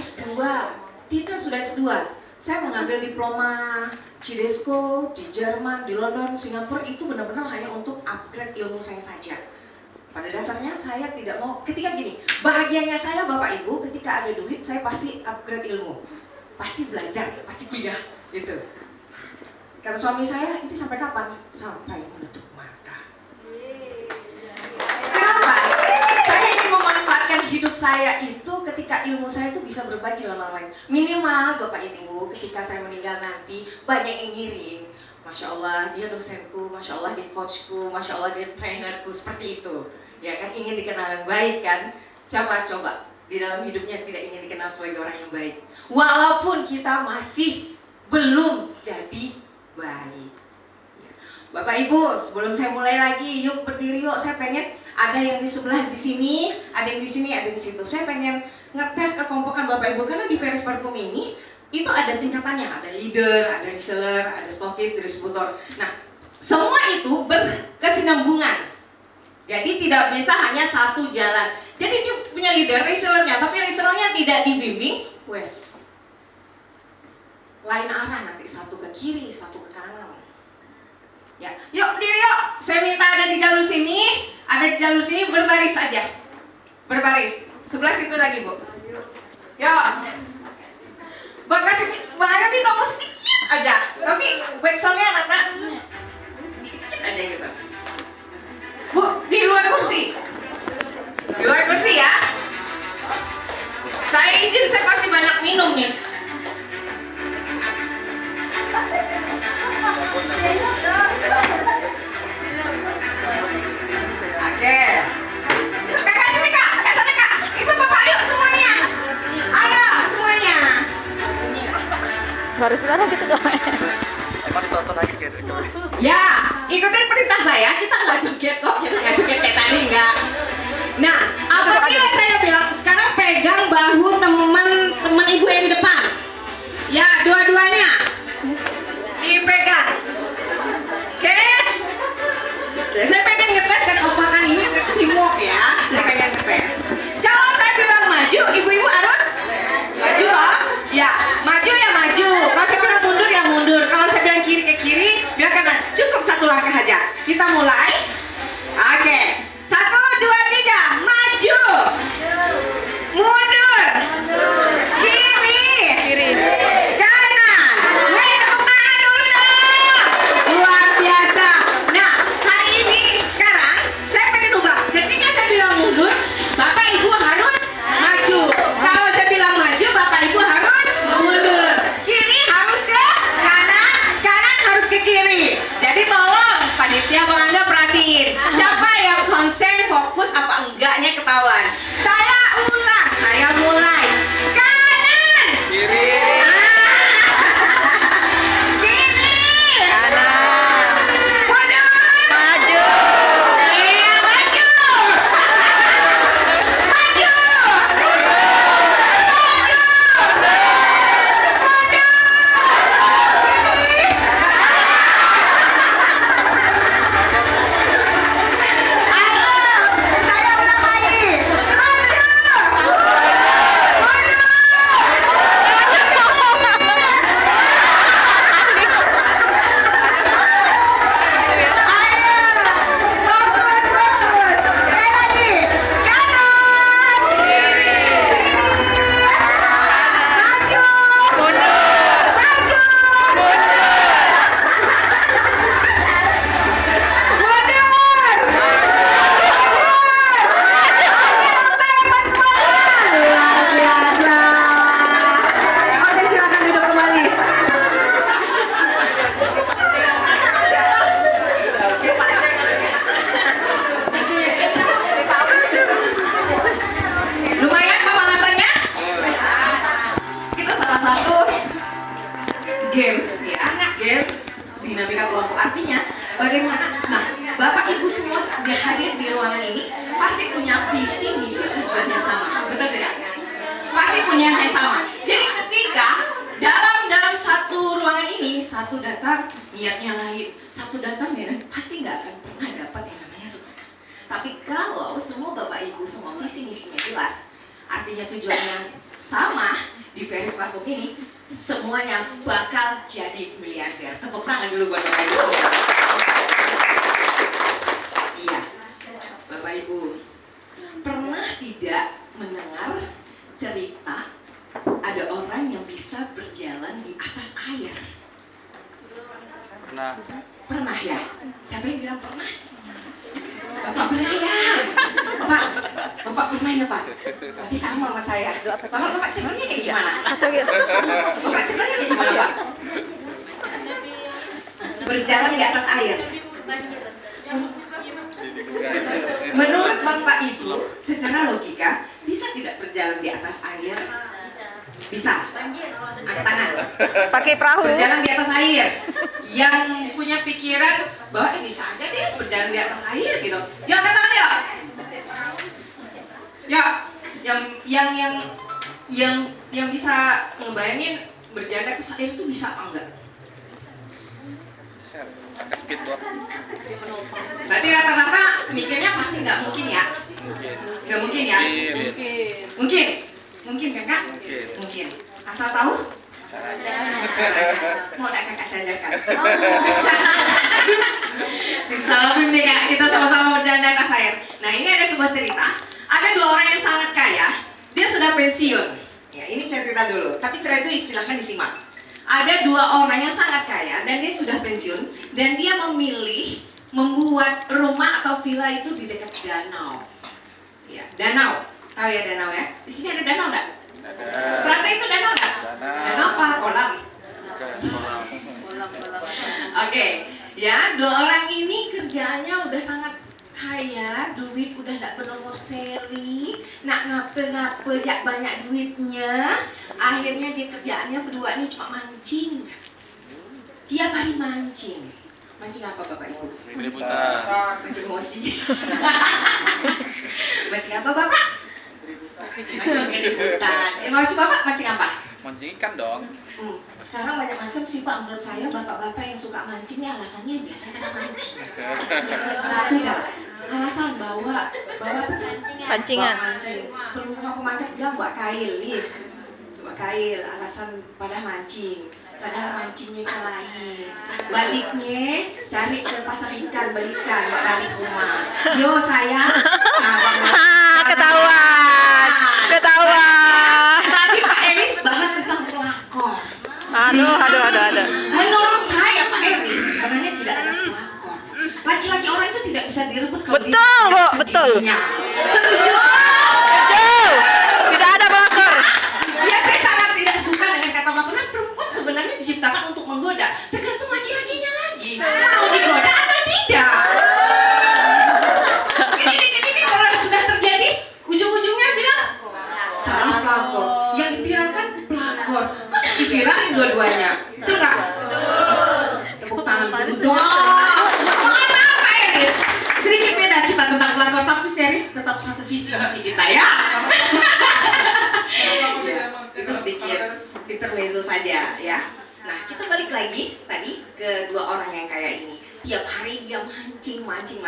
S2, Tita sudah S2. Saya mengambil diploma Cidesco di Jerman, di London, Singapura, itu benar-benar hanya untuk upgrade ilmu saya saja. Pada dasarnya saya tidak mau, ketika gini, bahagianya saya Bapak Ibu ketika ada duit saya pasti upgrade ilmu, pasti belajar, pasti kuliah, gitu. Kata suami saya, ini sampai kapan? Sampai menutup mata. Kenapa? Saya ingin memanfaatkan hidup saya itu ketika ilmu saya itu bisa berbagi dengan orang lain. Minimal Bapak Ibu, ketika saya meninggal nanti banyak yang ngiring. Masya Allah dia dosenku, Masya Allah dia coachku, Masya Allah dia trainerku, seperti itu. Ya kan, ingin dikenal yang baik kan? Siapa coba di dalam hidupnya tidak ingin dikenal sebagai orang yang baik? Walaupun kita masih belum jadi baik. Bapak Ibu, sebelum saya mulai lagi, yuk berdiri yuk. Saya pengen ada yang di sebelah di sini, ada yang di sini, ada yang di situ. Saya pengen ngetes kekompokan Bapak Ibu karena di Veris Parfum ini itu ada tingkatannya, ada leader, ada reseller, ada stokis, distributor. Nah, semua itu berkesinambungan. Jadi tidak bisa hanya satu jalan. Jadi dia punya leader, resellernya, tapi resellernya tidak dibimbing, wes. Lain arah nanti, satu ke kiri, satu ke kanan. Ya, yuk berdiri yuk. Saya minta ada di jalur sini, berbaris aja. Berbaris. Sebelah situ lagi, Bu. Yuk. Bahkan ditambah sedikit aja. Tapi backsoundnya Nata dikit aja gitu. Bu, di luar kursi. Di luar kursi ya. Saya izin, saya pasti banyak minum nih. Oke. Kakak sini kak, kakak sana kak. Ibu bapak ayo semuanya. Ayo semuanya. Baru sekarang gitu doang. Ya, ikutin perintah saya. Kita nggak joget kok. Kita nggak joget kayak tadi nggak. Nah, apabila saya bilang sekarang pegang bahu teman ibu yang di depan. Ya, dua-duanya dipegang. Oke? Oke, saya pengen ngetes kekompakan ini teamwork ya. Saya pengen ngetes. Kalau saya bilang maju, ibu-ibu harus maju loh. Ya, maju ya maju. Kalau saya bilang mundur ya mundur. Kalau saya bilang kiri ke kiri, bilang kanan. Cukup satu langkah aja. Kita mulai. Oke. 1, 2, 3. Maju. Mundur. Kiri. Kanan. Tepuk tangan dulu dong. Luar biasa. Nah, hari ini sekarang saya pengen ubah. Ketika saya bilang mundur, Bapak Ibu harus maju. Kalau saya bilang maju, Bapak Ibu harus mundur. Kiri harus ke kanan, kanan harus ke kiri. Jadi tolong panitia menganggap perhatiin. Siapa yang konsen, fokus apa enggaknya ketahuan. Saya ulang, saya mulai. Kanan. Kiri. Kiri. Kanan. Mundur. Maju. Iya, maju. Maju. Saya ulang lagi. Maju. Oke, silakan duduk kembali. Lumayan pemanasannya? Itu salah satu games ya, games dinamika kelompok. Artinya bagaimana? Nah, Bapak Ibu semua hadir di ruangan ini pasti punya visi, misi, tujuan yang sama, betul tidak? Pasti punya yang sama. Jadi ketika dalam satu ruangan ini satu datang niatnya lain, satu datang ya pasti nggak akan pernah dapat yang namanya sukses. Tapi kalau semua Bapak Ibu semua visi misinya jelas, artinya tujuannya sama di Ferris Parfum ini, semuanya bakal jadi miliarder. Tepuk tangan dulu buat Bapak Ibu. Iya, Bapak Ibu, pernah tidak mendengar cerita ada orang yang bisa berjalan di atas air? Nah, Pernah ya? Siapa yang bilang pernah? Bapak pernah ya? Bapak pernah ya Pak? Berarti sama sama saya. Bapak ceritanya kayak gimana? Bapak ceritanya kayak gimana Pak? Berjalan di atas air. Menurut Bapak Ibu, secara logika, bisa tidak berjalan di atas air? Bisa. Angkat tangan. Pakai perahu. Berjalan di atas air. Yang punya pikiran bahwa ini bisa aja deh berjalan di atas air gitu. Ya angkat tangan ya. Ya, yang bisa ngebayangin berjalan di atas air itu bisa apa enggak? agak gitu. Berarti rata-rata mikirnya pasti nggak mungkin ya? Nggak mungkin ya? Mungkin? Mungkin kan Kak? Mungkin. Asal tahu? Mau nak kakak saya ajarkan? Simsalabim nih Kak, kita sama-sama berjalan di atas air. Nah ini ada sebuah cerita. Ada dua orang yang sangat kaya, dia sudah pensiun. Ya ini saya cerita dulu, tapi cerita itu silahkan disimak. Ada dua orang yang sangat kaya dan dia sudah pensiun dan dia memilih membuat rumah atau villa itu di dekat danau. Ya, danau. Tahu ya danau ya? Di sini ada danau enggak? Berarti itu danau enggak? Danau apa? Kolam. Oke, ya dua orang ini kerjaannya udah sangat kaya, duit udah nggak bernomor seri, nak ngape-ngape jak banyak duitnya. Akhirnya dia kerjaannya berdua ini cuma mancing, tiap hari mancing. Mancing apa Bapak Ibu? Mancing emosi. Mancing apa Bapak? Mancing keributan. Mancing Bapak mancing apa? Mancing ikan dong. Sekarang banyak macam sih Pak, menurut saya bapak-bapak yang suka mancing ini alasannya biasanya karena mancing. Tidak, alasan bawa apa kan? Pancingan. Bawa mancing. Penumpang pemancat bilang bawa kail nih, bawa kail. Alasan pada mancing. Padahal mancingnya ke lain. Baliknya cari ke pasar ikan, balikan, bawa balik rumah. Yo sayang. Ketahuan. Ketahuan. Tadi Pak Eris bahas tentang pelakor. Aduh. Menurut saya Pak Eris sebenarnya tidak ada pelakor. Laki-laki orang itu tidak bisa direbut kalau Betul, dia Bu, tidak betul. dirinya. Setuju? Jauh. Tidak ada pelakor. Ya saya sangat tidak suka dengan kata pelakor. Dan perempuan sebenarnya diciptakan untuk menggoda. Tergantung laki-lakinya lagi. Mau digoda atau tidak? Ini kalau sudah terjadi, ujung-ujungnya bilang salah pelakor. Yang diviralkan pelakor. Kok diviralin dua-duanya? Betul nggak? Tepuk tangan dulu dong. Mohon maaf Pak Eris. Sedikit beda kita tentang pelakor, tapi Feris tetap satu visi misi kita ya. Ya, itu sedikit intermezzo saja ya. Nah, kita balik lagi tadi ke dua orang yang kaya ini. Tiap hari dia mancing.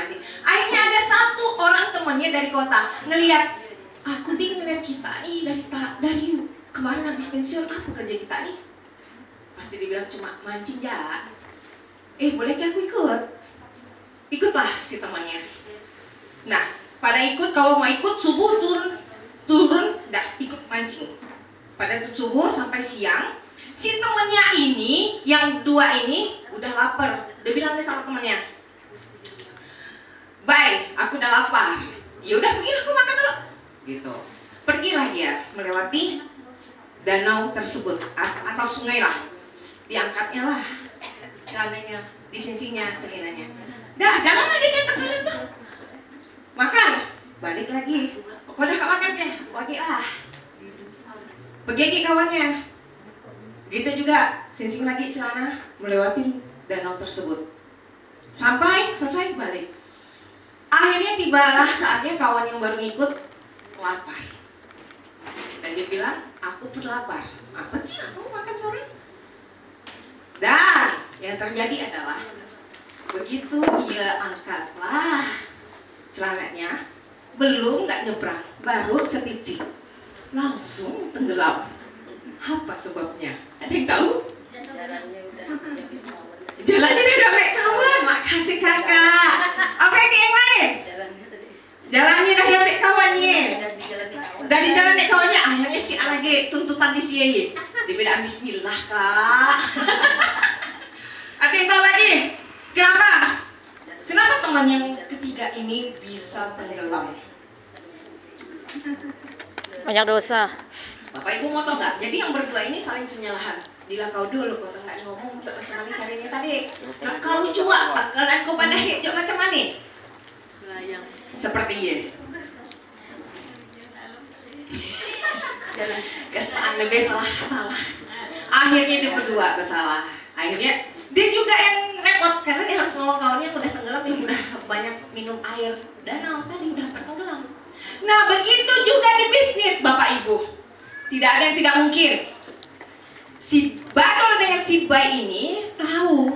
Akhirnya ada satu orang temannya dari kota ngelihat, aku tuh ngeliat kita nih dari kemarin habis pensiun, apa kerja kita nih? Pasti dibilang cuma mancing ya. Boleh gak aku ikut? Ikutlah si temannya. Nah, pada ikut, kalau mau ikut subuh turun, dah ikut mancing. Pada subuh sampai siang, si temennya ini, yang dua ini udah lapar. Udah bilang nih sama temennya, bye, aku udah lapar. Ya udah pergilah, aku makan dulu. Gitu. Pergilah dia melewati danau tersebut atau sungai lah. Diangkatnya lah celananya, disinsinya celinanya. Dah, jalan lagi di atas air tuh. Makan, balik lagi. Kok udah gak makan ya? Lagi lah. Begegi kawannya. Gitu juga, sinsing lagi celana melewati danau tersebut. Sampai selesai balik. Akhirnya tibalah saatnya kawan yang baru ikut lapar. Dan dia bilang, aku pun lapar. Apa sih kamu makan sore? Dan yang terjadi adalah begitu dia angkatlah celananya, belum nggak nyebrang, baru setitik. langsung tenggelam. Apa sebabnya? Ada yang tahu? Jalannya udah make kawan. Makasih kakak. Oke, ke yang lain. Jalannya udah diambil kawannya. Dari jalan nek kawannya akhirnya si A lagi tuntutan di sini. Dibedaan bismillah, Kak. Ada yang tahu lagi? Kenapa? Kenapa teman yang ketiga ini bisa tenggelam? Banyak dosa. Bapak Ibu mau tahu nggak? Jadi yang berdua ini saling senyalahan. Dila kau dulu, kau nggak ngomong udah macam mana caranya tadi. Nah, kau jua, kalian kau pada hit macam mana? Seperti ini. Kesan lebih salah. Akhirnya dia berdua kesalah. Akhirnya dia juga yang repot karena dia harus nolong kawannya yang udah tenggelam, yang udah banyak minum air danau tadi udah tenggelam. Nah begitu juga di bisnis Bapak Ibu. Tidak ada yang tidak mungkin. Si Badol dengan si Bay ini tahu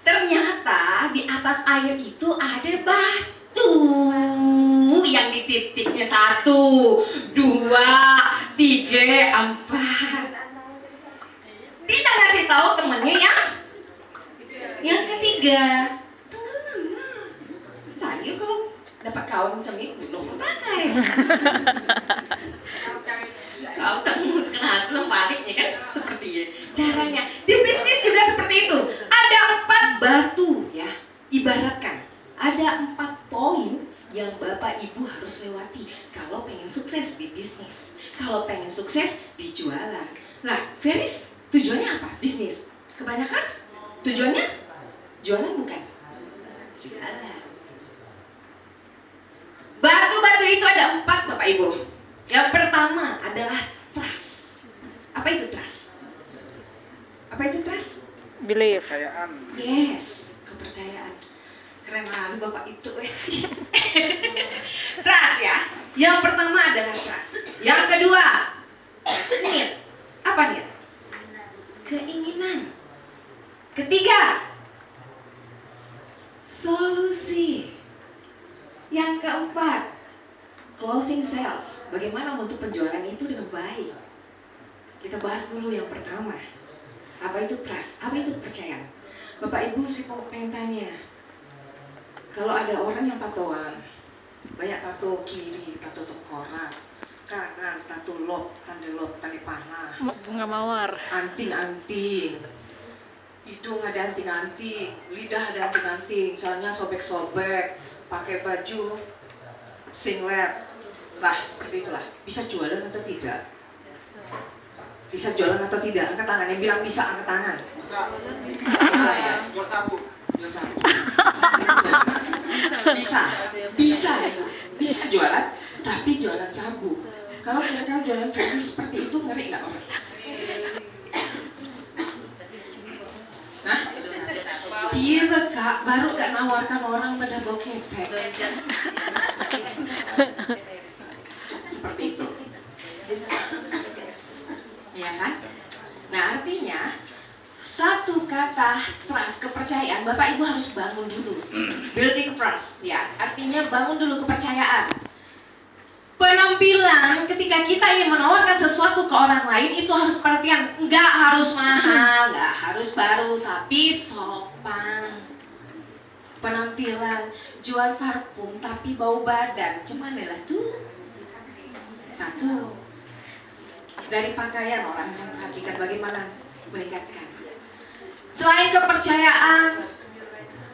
ternyata di atas air itu ada batu yang di titiknya 1, 2, 3, 4. Dia ngasih tahu temennya yang ketiga tenggelam lah. Saya kalau dapat kawan macam ini belum pakai. Kau temu kena aku paniknya kan seperti ini. Caranya di bisnis juga seperti itu. Ada 4 batu ya. Ibaratkan ada 4 poin yang Bapak Ibu harus lewati kalau pengen sukses di bisnis. Kalau pengen sukses di jualan. Lah, Feris tujuannya apa? Bisnis. Kebanyakan tujuannya jualan bukan? Jualan. Batu-batu itu ada 4 Bapak Ibu. Yang pertama adalah trust. Apa itu trust? Apa itu trust? Believe. Kepercayaan. Yes, kepercayaan. Keren banget Bapak itu. Trust ya. Yang pertama adalah trust. Yang kedua, need. Apa need? Keinginan. Ketiga, solusi. Yang keempat, closing sales. Bagaimana untuk penjualan itu dengan baik? Kita bahas dulu yang pertama. Apa itu trust? Apa itu kepercayaan? Bapak Ibu, saya mau pengen tanya. Kalau ada orang yang tatoan, banyak tato kiri, tato tengkorak, kanan, tato lob, tanda panah, Bunga mawar. anting-anting, hidung ada anting-anting, lidah ada anting-anting, soalnya sobek-sobek, pakai baju singlet, lah seperti itulah. Bisa jualan atau tidak? Bisa jualan atau tidak? Angkat tangan. Yang bilang bisa angkat tangan. Bisa ya. Jual sabu. Jual sabu. Bisa ya Bu. Bisa jualan, tapi jualan sabu. Kalau kira-kira jualan fetish seperti itu ngeri nggak orang? Hah? Dia Kak, baru gak nawarkan orang pada bau ketek. Seperti itu. Ya kan? Nah artinya satu kata trust, kepercayaan, Bapak Ibu harus bangun dulu. Building trust ya, artinya bangun dulu kepercayaan. Penampilan ketika kita ingin menawarkan sesuatu ke orang lain itu harus perhatian. Nggak harus mahal, nggak harus baru, tapi sopan. Penampilan, jual parfum tapi bau badan, cuman lah tuh. Satu, dari pakaian orang akan perhatikan bagaimana meningkatkan. Selain kepercayaan,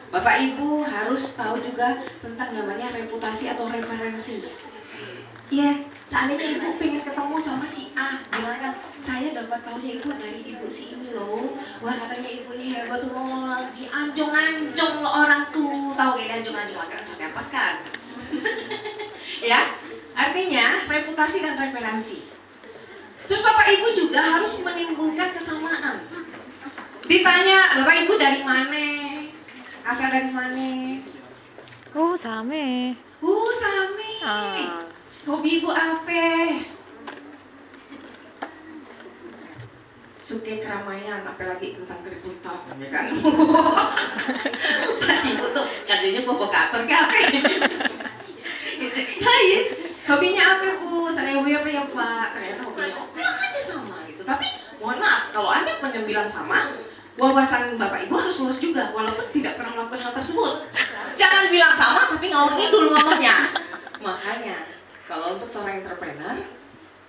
Bapak Ibu harus tahu juga tentang namanya reputasi atau referensi. Iya, seandainya ibu pengen ketemu sama si A, bilang kan, saya dapat tahunya ibu dari ibu si ini loh. Wah katanya ibu ini hebat loh, dianjong-anjong loh orang tuh. Tahu gak dianjong-anjong, agak capek apa kan? Ya, artinya reputasi dan referensi. Terus Bapak Ibu juga harus menimbulkan kesamaan. Ditanya, Bapak Ibu dari mana? Asal dari mana? Same. Same. Ah. Hobi ibu apa? Suka keramaian, apalagi tentang keributan, ya kan? Berarti ibu tuh kerjanya provokator ke apa? Hai, hobinya apa Bu? pesan yang ya Pak, ternyata hobinya aja sama gitu. Tapi mohon maaf, kalau Anda bilang sama, wawasan Bapak Ibu harus luas juga, walaupun tidak pernah melakukan hal tersebut. Jangan bilang sama tapi ngawur ngidul ngomongnya. Makanya, kalau untuk seorang entrepreneur,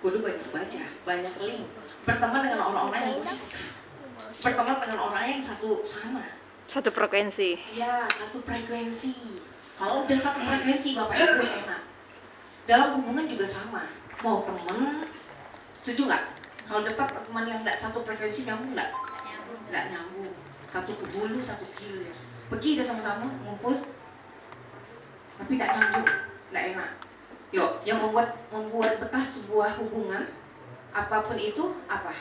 kudu banyak baca, banyak link, berteman dengan orang-orang yang positif, berteman dengan orang yang satu sama. Satu frekuensi. Ya, satu frekuensi. Kalau udah satu frekuensi, Bapak Ibu enak. Dalam hubungan juga sama. Mau temen, setuju nggak? Kalau dapat teman yang nggak satu frekuensi, nyambung nggak? Nggak nyambung. Satu ke hulu, satu ke hilir. Pergi udah sama-sama, ngumpul, tapi nggak nyambung, nggak enak. Yuk, yang membuat bekas sebuah hubungan, apapun itu apa?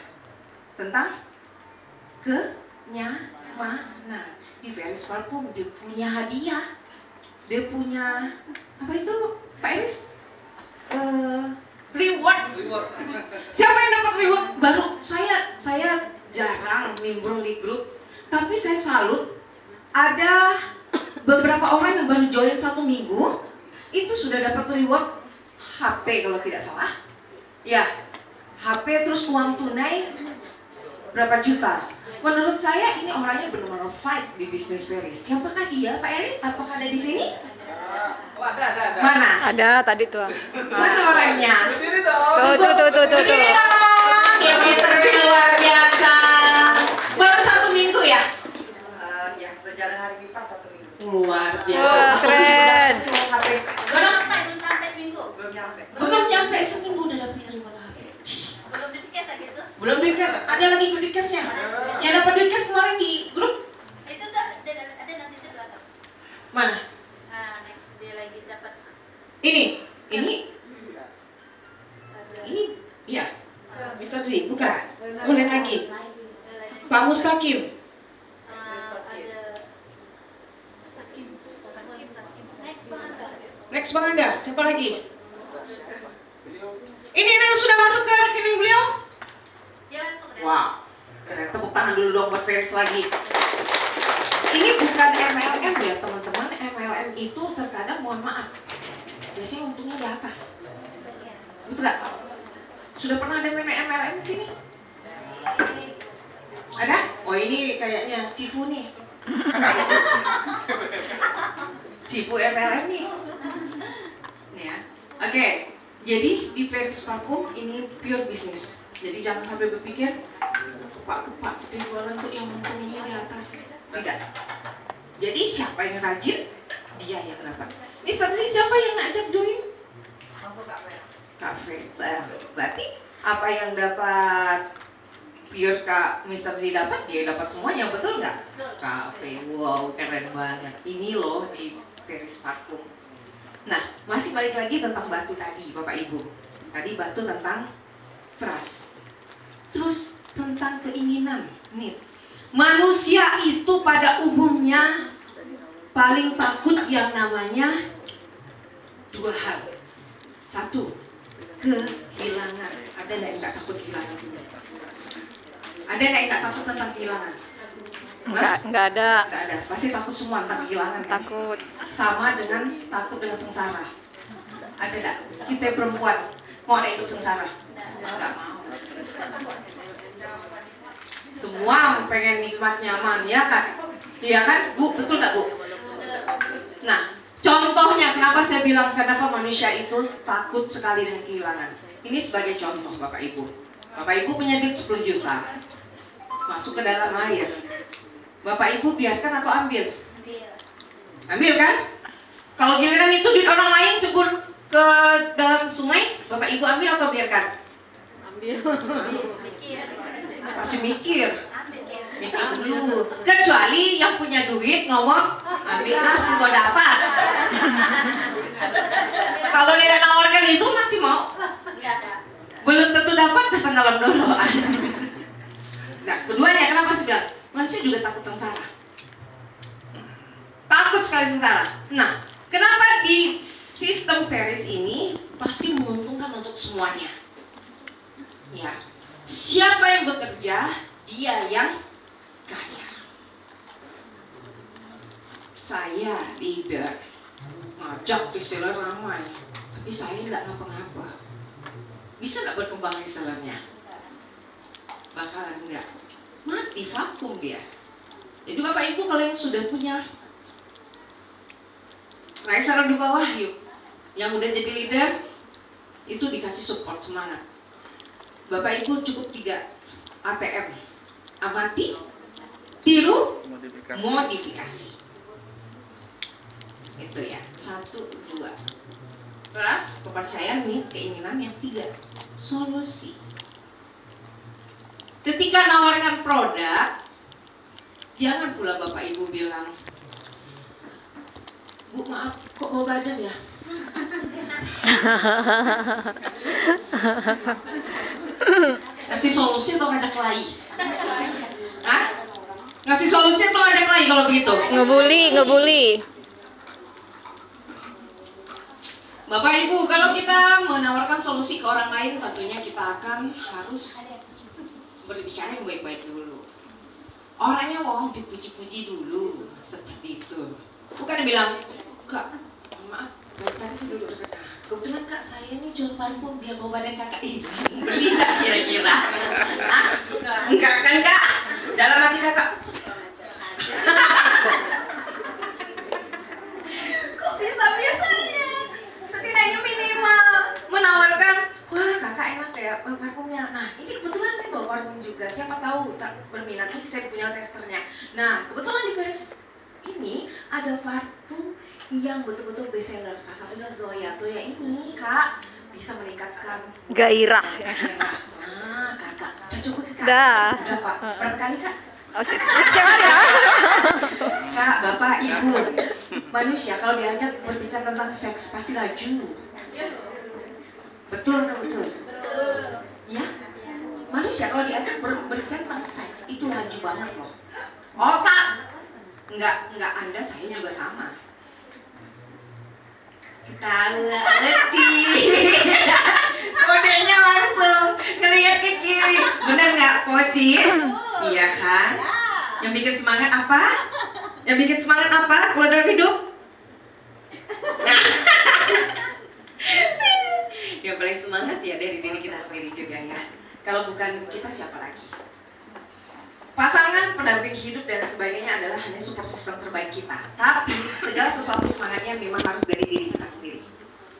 Tentang kenyamanan. Di Veris Parfum dia punya hadiah, dia punya apa itu Pak Eris? Reward. Siapa yang dapat reward? Baru saya jarang nimbrung di grup, tapi saya salut ada beberapa orang yang baru join 1 minggu itu sudah dapat reward HP kalau tidak salah. Ya, HP terus uang tunai berapa juta. Menurut saya ini orangnya benar-benar fight di bisnis Veris. Siapakah dia, Pak Eris? Apakah ada di sini? Ada. Mana? Ada tadi tuh. Mana orangnya? Berdiri dong. Tuh. Berdiri dong. Ya Mister Si luar biasa. Baru 1 minggu ya? Ya, berjalan hari ini pas 1 minggu. Luar biasa. Wah, 1 keren. minggu dapat HP. Belum sampai seminggu. Belum nyampe. Belum nyampe seminggu udah dapat reward HP. Belum dikasih lagi itu. Belum duit cash, ada lagi duit cashnya. Yang dapat duit cash kemarin di grup Itu tuh ada nanti itu berapa? mana? Dia lagi dapat. Ini Ada. iya. Mister Z, bukan. Boleh lagi. Pak Mustaqim. Ada. Next Bang Angga, siapa lagi? Ini yang sudah masuk ke rekening beliau? Dia langsung deh. Wow, keren. Tepuk tangan dulu dong buat Veris lagi. Ini bukan MLM ya teman-teman. MLM itu terkadang mohon maaf, biasanya untungnya di atas. Betul nggak? Sudah pernah ada main MLM di sini? Ada? Oh ini kayaknya Sifu nih. Sifu MLM nih. Nih ya. Oke. Jadi di Veris Parfum ini pure bisnis. Jadi jangan sampai berpikir kepak-kepak kita jualan tuh yang untungnya di atas. Tidak. Jadi siapa yang rajin, dia yang dapat. Ini tadi siapa yang ngajak join? Kafe. Berarti apa yang dapat pure Kak Mr. Z dapat, dia dapat semuanya, betul nggak? Kafe. Wow, keren banget. Ini loh di Veris Parfum. Nah, masih balik lagi tentang batu tadi, Bapak Ibu. Tadi batu tentang trust. Terus tentang keinginan. Nih, manusia itu pada umumnya paling takut yang namanya 2 hal. 1, kehilangan. Ada yang nggak takut kehilangan sini? Ada yang nggak takut tentang kehilangan? Enggak ada. Nggak ada. Pasti takut semua tentang kehilangan. Kan? Takut. Sama dengan takut dengan sengsara. Ada enggak? Kita perempuan mau ada hidup sengsara? Enggak mau. Semua pengen nikmat nyaman, ya kan? Iya kan, Bu? Betul nggak, Bu? Nah, contohnya kenapa saya bilang kenapa manusia itu takut sekali dengan kehilangan. Ini sebagai contoh, Bapak Ibu. Bapak Ibu punya duit 10 juta, masuk ke dalam air. Bapak Ibu biarkan atau ambil? Ambil kan? Kalau giliran itu duit orang lain cebur ke dalam sungai, Bapak Ibu ambil atau biarkan? Mikir. Pasti mikir. Mikir dulu. Kecuali yang punya duit ngomong, ambillah engkau dapat. Kalau dia nawarkan itu masih mau? Belum tentu dapat, tenggelam dulu. Nah, keduanya kenapa sih bilang? Manusia juga takut sengsara. Takut sekali sengsara. Nah, kenapa di sistem Veris ini pasti menguntungkan untuk semuanya? Ya, siapa yang bekerja, dia yang kaya. Saya leader, ngajak reseller ramai, tapi saya nggak ngapa-ngapa. bisa nggak berkembang resellernya? Bakalan enggak, mati, vakum dia. Jadi Bapak Ibu kalau yang sudah punya reseller di bawah, yuk, yang udah jadi leader, itu dikasih support, semangat. Bapak Ibu cukup 3 ATM: amati, tiru, modifikasi. Itu ya, 1, 2. Terus kepercayaan nih, keinginan yang 3, solusi. Ketika nawarkan produk, jangan pula Bapak Ibu bilang, Bu maaf, kok bau badan ya? Ngasih solusi atau ngajak lari? Hah? Ngasih solusi atau ngajak lari kalau begitu? Ngebully. Bapak Ibu, kalau kita menawarkan solusi ke orang lain, tentunya kita akan harus berbicara yang baik-baik dulu. Orangnya dipuji-puji dulu, seperti itu. Bukan bilang, Kak, maaf, dari tadi saya duduk dekat. Kebetulan Kak, saya ini jual parfum biar bau badan Kakak hilang. Beli nggak kira-kira? Hah? Enggak kan Kak? Dalam hati Kakak, kok bisa-bisanya? Setidaknya minimal menawarkan, wah Kakak enak ya parfumnya. Nah ini kebetulan saya bawa parfum juga, siapa tahu tak berminat nih, saya punya testernya. Nah kebetulan di versi ini ada parfum yang betul-betul best seller, salah satunya Zoya. Zoya ini Kak bisa meningkatkan Gairah. Nah Kakak, udah cukup Kak? Dah. Udah Pak, berapa kali Kak? Gimana? Kak, Bapak, Ibu, manusia kalau diajak berbicara tentang seks pasti laju. Betul atau betul? Betul. Ya? Manusia kalau diajak berbicara tentang seks itu laju banget loh. Otak! Enggak Anda, saya juga sama. Ketawa, ngerti. Kodenya langsung ngeliat ke kiri. Bener nggak, Poci? Iya kan? Yang bikin semangat apa? Yang bikin semangat apa kalau dalam hidup? Nah. Yang paling semangat ya dari diri kita sendiri juga ya. Kalau bukan kita siapa lagi? Pasangan, pendamping hidup dan sebagainya adalah hanya support system terbaik kita. Tapi segala sesuatu semangatnya memang harus dari diri kita sendiri.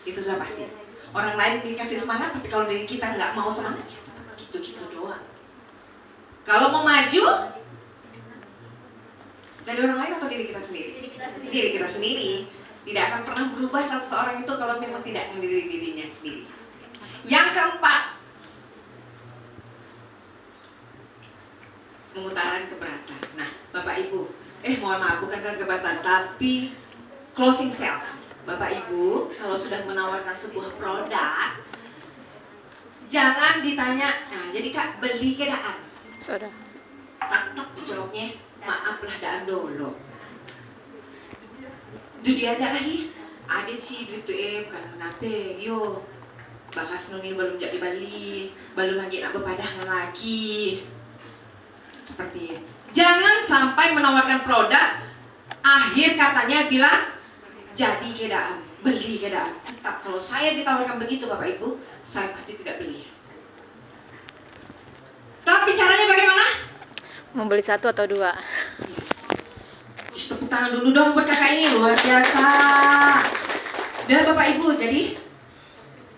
Itu sudah pasti. Orang lain dikasih semangat, tapi kalau diri kita nggak mau semangat, ya tetap gitu-gitu doang. Kalau mau maju, dari orang lain atau diri kita sendiri? Diri kita sendiri. Tidak akan pernah berubah seseorang itu kalau memang tidak mendiri dirinya sendiri. Yang keempat, mengutarakan keberatan. Nah, Bapak Ibu, mohon maaf, bukan keberatan, tapi closing sales. Bapak Ibu, kalau sudah menawarkan sebuah produk, jangan ditanya, nah jadi Kak, beli ke daan. Sudah. Tak jawabnya, maaflah daan dulu. Itu diajak lagi, ada sih duit tuh bukan ngape, yo. Bakas nuni belum jadi bali, belum lagi nak berpadangan lagi. Seperti jangan sampai menawarkan produk akhir katanya bilang jadi kedaan, beli kedaan. Tetap kalau saya ditawarkan begitu Bapak Ibu, saya pasti tidak beli. Tapi caranya bagaimana? Membeli 1 atau 2. Yes. Tepuk tangan dulu dong buat kakak ini, luar biasa. Dan Bapak Ibu, jadi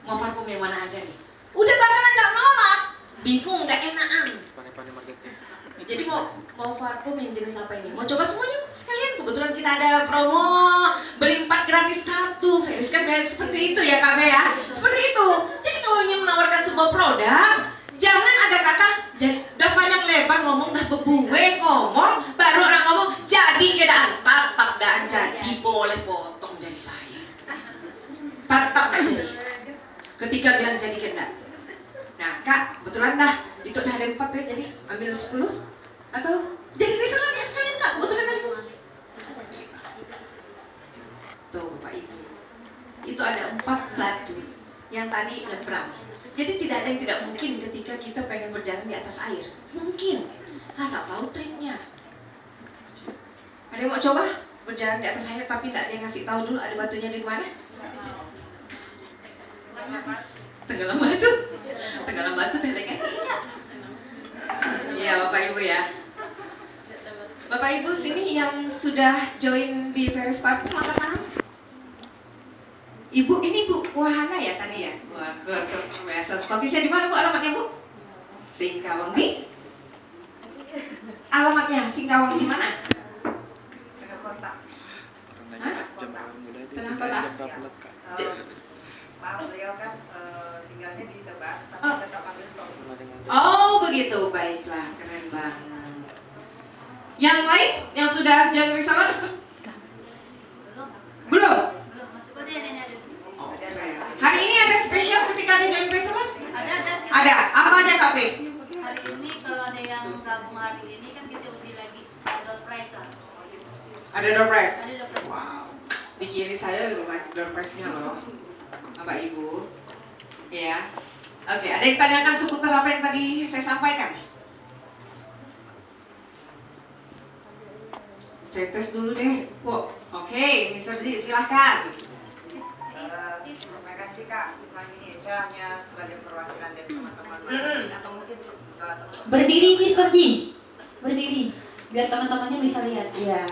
mau parfum yang mana aja nih? Udah bakalan gak nolak, bingung, gak enakan. Jadi mau parfum yang jenis apa ini? Mau coba semuanya sekalian? Kebetulan kita ada promo beli 4 gratis 1. Felis kan kayak seperti itu ya Kak ya? Seperti itu. Jadi kalau ingin menawarkan sebuah produk, jangan ada kata udah panjang lebar ngomong, udah bebuwe ngomong, baru orang ngomong jadi kedaan. Tetap dan jadi, boleh potong jadi saya. Tetap dan jadi. Ketika bilang jadi kedaan. Nah Kak, kebetulan itu udah ada 4 ya, jadi ambil 10 atau jadi resellernya sekalian Kak, kebetulan ada 5. Seperti itu. Tuh Bapak Ibu, itu ada 4 batu yang tadi nyebrang. Jadi tidak ada yang tidak mungkin ketika kita pengen berjalan di atas air. Mungkin, asal tahu triknya. Ada yang mau coba berjalan di atas air tapi tidak ada yang ngasih tahu dulu ada batunya di mana? Tenggelam batu. Tegala Batu delegasi ingat. Iya Bapak Ibu ya. Bapak Ibu sini yang sudah join di Paris Party angkat tangan. Ibu ini Bu Wahana ya tadi ya. Wah, biasa. Stokisnya di mana Bu alamatnya Bu? Singkawang di? Alamatnya Singkawang di mana? Tengah kota. Hah? Tengah kota. Maaf beliau kan tinggalnya di Tebas, tapi Oh. tetap ambil stok. Oh begitu, baiklah, keren banget. Yang lain yang sudah join reseller? Belum. Belum masuk aja ini ada. Oh, keren. Hari ini ada spesial ketika ada join reseller? Ada. Ada. Apa aja Kak Pip? Hari ini kalau ada yang gabung hari ini kan kita uji lagi door prize lah. Ada door prize. Ada door prize. Wow. Di kiri saya door prize-nya loh, Bapak Ibu. Ya. Oke, ada yang tanyakan seputar apa yang tadi saya sampaikan? Saya tes dulu deh, Bu. Oke, Mr. Z, silahkan. Terima kasih Kak. Misalnya ini saya hanya sebagai perwakilan dari teman-teman atau mungkin Berdiri Mr. Ji, berdiri biar teman-temannya bisa lihat. Iya.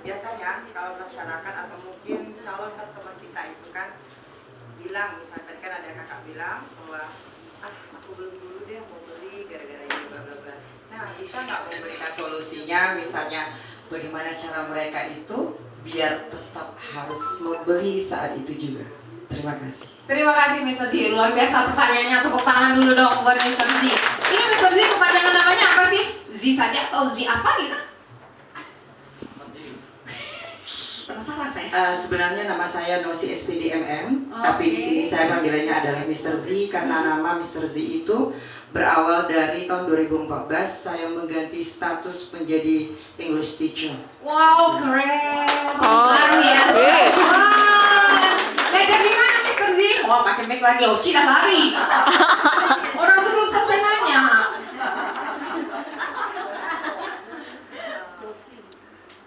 biasanya kalau masyarakat atau mungkin calon customer kita itu kan bilang, misalnya tadi kan ada kakak bilang bahwa aku belum dulu deh mau beli gara-gara ini bla bla bla. Nah, bisa nggak memberikan solusinya, misalnya bagaimana cara mereka itu biar tetap harus membeli saat itu juga. Terima kasih. Terima kasih Mr. Z, luar biasa pertanyaannya. Tepuk tangan dulu dong buat Mr. Z. Ini Mr. Z kepanjangan namanya apa sih? Z saja atau Z apa gitu? Penasaran saya. Sebenarnya nama saya Nosi SPDMM, Oh, tapi di oke. sini saya panggilannya adalah Mr. Z karena nama Mr. Z itu berawal dari tahun 2014 saya mengganti status menjadi English teacher. Wow, keren. Oh, Luar biasa. oke. Wah, belajar di mana Mr. Z? Wah, pakai mic lagi. Oh, Cina lari. Orang tuh belum selesai nanya.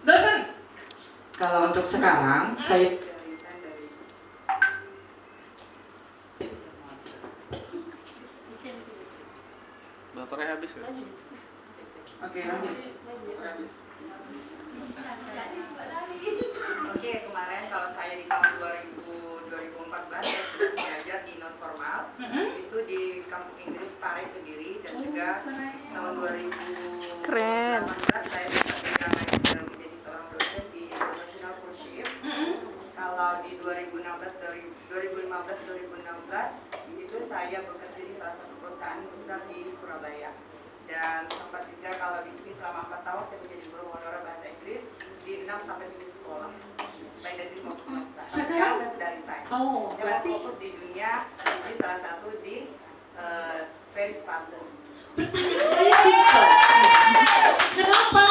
Dosen. Kalau untuk sekarang saya Baterainya habis ya? Oke, lanjut. Oke, kemarin kalau saya di tahun 2014 saya sudah mengajar di non formal itu di kampung Inggris Pare Kediri dan juga tahun 2018 Keren. saya bisa menjadi seorang dosen di International Cruise. Kalau di 2015-2016 itu saya bekerja di salah satu perusahaan besar di Surabaya. Dan sempat juga kalau di sini selama 4 tahun saya menjadi guru honorer bahasa Inggris di 6 sampai 7 sekolah. Baik dari maupun swasta. Sekarang? Saya sudah resign. Oh, Saya berarti fokus di dunia di salah satu di Paris Party. saya simpel. Kenapa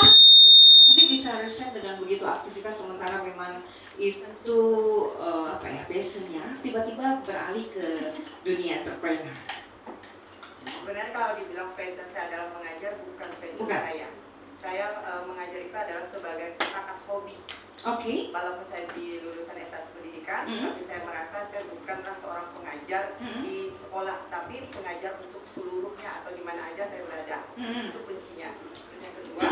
sih bisa resign dengan begitu aktivitas sementara memang itu passionnya tiba-tiba beralih ke dunia entrepreneur? Sebenarnya kalau dibilang passion saya adalah mengajar, bukan passion Bukan. saya. Saya mengajar itu adalah sebagai semangat hobi. Oke. Walaupun saya di lulusan S1 pendidikan, Mhm. tapi saya merasa saya bukanlah seorang pengajar di sekolah, tapi pengajar untuk seluruhnya atau di mana aja saya berada. Itu kuncinya. Terus yang kedua,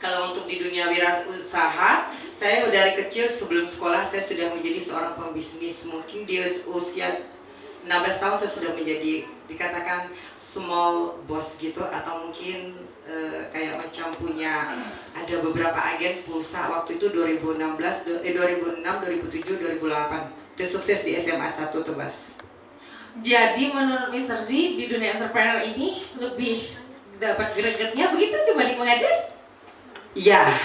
kalau untuk di dunia wirausaha, saya dari kecil sebelum sekolah saya sudah menjadi seorang pembisnis. Mungkin di usia 16 tahun saya sudah menjadi dikatakan small boss gitu, atau mungkin kayak macam punya ada beberapa agen pulsa waktu itu 2006, 2007, 2008. Itu sukses di SMA 1 Tebas. Jadi menurut Mr. Z di dunia entrepreneur ini lebih dapat gregetnya begitu dibanding mengajar? Iya,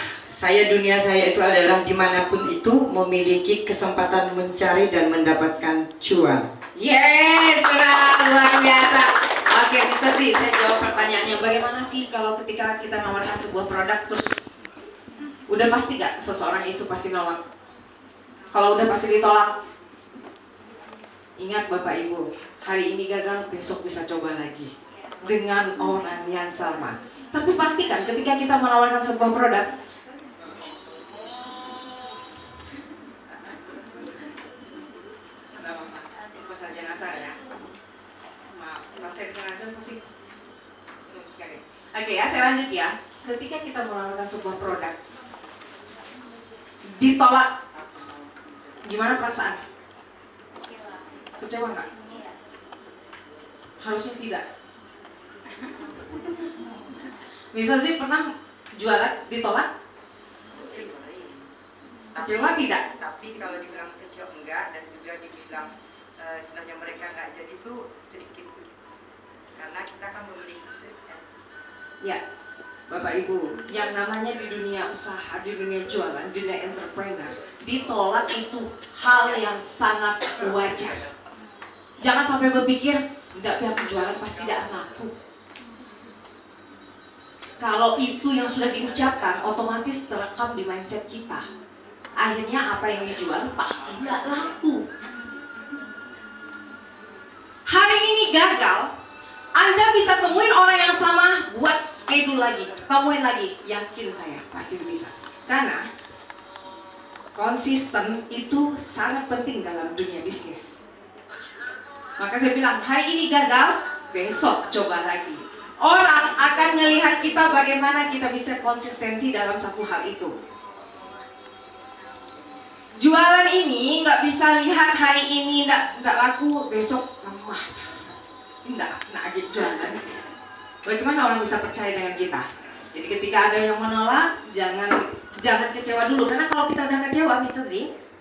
dunia saya itu adalah dimanapun itu memiliki kesempatan mencari dan mendapatkan cuan. Yes, keren, luar biasa. Oke, Mr. Z, saya jawab pertanyaannya. Bagaimana sih kalau ketika kita nawarkan sebuah produk terus udah pasti gak seseorang itu pasti nolak? Kalau udah pasti ditolak, ingat Bapak Ibu, hari ini gagal, besok bisa coba lagi dengan orang yang sama. Tapi pastikan ketika kita menawarkan sebuah produk, nggak apa-apa, saja nasar ya. Kalau saya dengar azan pasti tutup sekali. Oke ya, saya lanjut ya. Ketika kita menawarkan sebuah produk ditolak, gimana perasaan? Kecewa nggak? Harusnya tidak. Bisa sih pernah jualan ditolak? Kecewa tidak? Tapi kalau dibilang kecewa enggak, dan juga dibilang sebenarnya mereka nggak jadi itu sedikit, karena kita kan membeli. Ya, Bapak Ibu, yang namanya di dunia usaha, di dunia jualan, di dunia entrepreneur, ditolak itu hal yang sangat wajar. Jangan sampai berpikir, tidak pihak penjualan pasti tidak laku. Kalau itu yang sudah diucapkan, otomatis terekam di mindset kita. Akhirnya apa yang dijual pasti tidak laku. Hari ini gagal, Anda bisa temuin orang yang sama, buat schedule lagi, temuin lagi, yakin saya pasti bisa. Karena konsisten itu sangat penting dalam dunia bisnis. Maka saya bilang, hari ini gagal, besok coba lagi. Orang akan melihat kita bagaimana kita bisa konsistensi dalam satu hal itu. Jualan ini nggak bisa lihat hari ini nggak laku, besok lemah. Nggak agak jualan. Bagaimana orang bisa percaya dengan kita? Jadi ketika ada yang menolak, jangan kecewa dulu. Karena kalau kita udah kecewa, Mr. Z,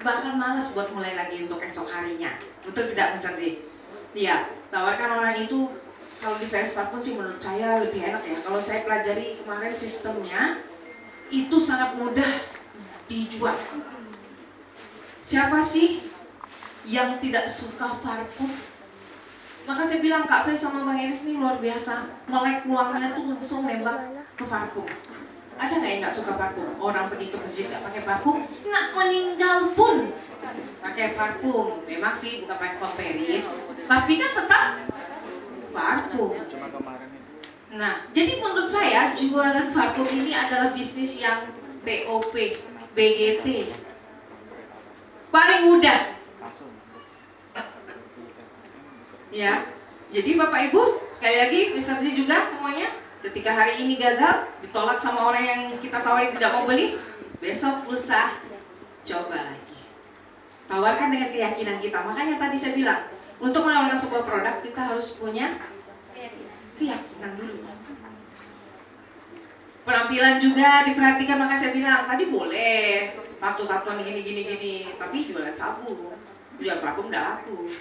bakal malas buat mulai lagi untuk esok harinya. Betul tidak, Mr. Z? Iya, tawarkan orang itu. Kalau di Vespa pun sih menurut saya lebih enak ya. Kalau saya pelajari kemarin sistemnya, itu sangat mudah dijual. Siapa sih yang tidak suka parfum? Maka saya bilang Kak Fei sama Bang Eris ini luar biasa. Melek peluangnya tuh langsung nembak ke parfum. Ada nggak yang nggak suka parfum? Orang pergi ke masjid nggak pakai parfum, nggak meninggal pun pakai parfum. Memang sih bukan pakai Paris, tapi kan tetap parfum. Cuma kemarin itu. Nah, jadi menurut saya jualan parfum ini adalah bisnis yang TOP, BGT, paling mudah. Ya, jadi Bapak Ibu, sekali lagi, Mr. Z juga semuanya, ketika hari ini gagal, ditolak sama orang yang kita tawarin tidak mau beli, besok lusa coba lagi. Tawarkan dengan keyakinan kita. Makanya tadi saya bilang, untuk menawarkan sebuah produk kita harus punya keyakinan dulu. Penampilan juga diperhatikan, maka saya bilang tadi boleh tato-tatoan gini, tapi jualan sabu, jual parfum udah laku.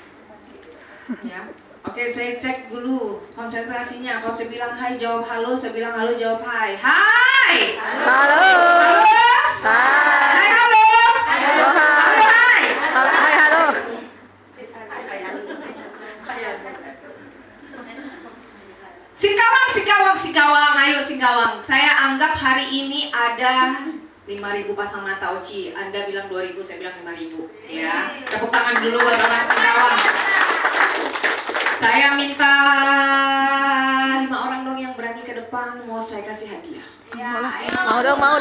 Ya, oke, saya cek dulu konsentrasinya. Kalau saya bilang hai jawab halo, saya bilang halo jawab hai. Hai. Halo. Halo. Hai. Hai halo. Halo, Halo hai. Halo, hai, halo. Singkawang, ayo Singkawang. Saya anggap hari ini ada 5.000 pasang mata Oci. Anda bilang 2.000, saya bilang 5.000. Ya, tepuk tangan dulu buat orang Singkawang. Saya minta 5 orang dong yang berani ke depan, mau saya kasih hadiah. Mau dong, mau.